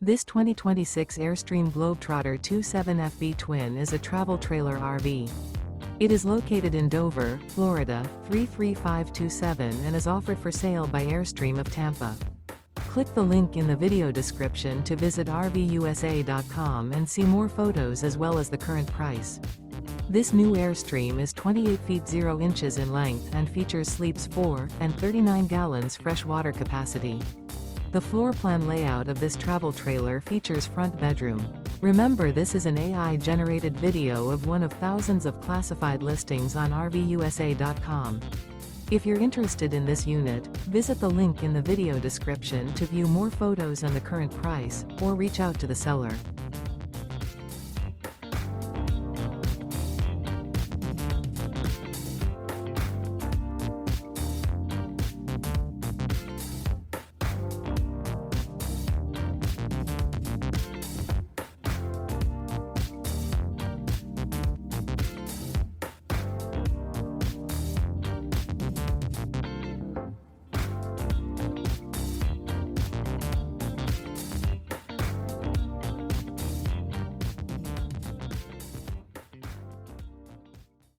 This 2026 Airstream Globetrotter 27FB twin is a travel trailer RV. It is located in Dover, Florida, 33527 and is offered for sale by Airstream of Tampa. Click the link in the video description to visit RVUSA.com and see more photos as well as the current price. This new Airstream is 28 feet 0 inches in length and features sleeps 4 and 39 gallons fresh water capacity. The floor plan layout of this travel trailer features front bedroom. Remember, this is an AI-generated video of one of thousands of classified listings on RVUSA.com. If you're interested in this unit, visit the link in the video description to view more photos and the current price, or reach out to the seller.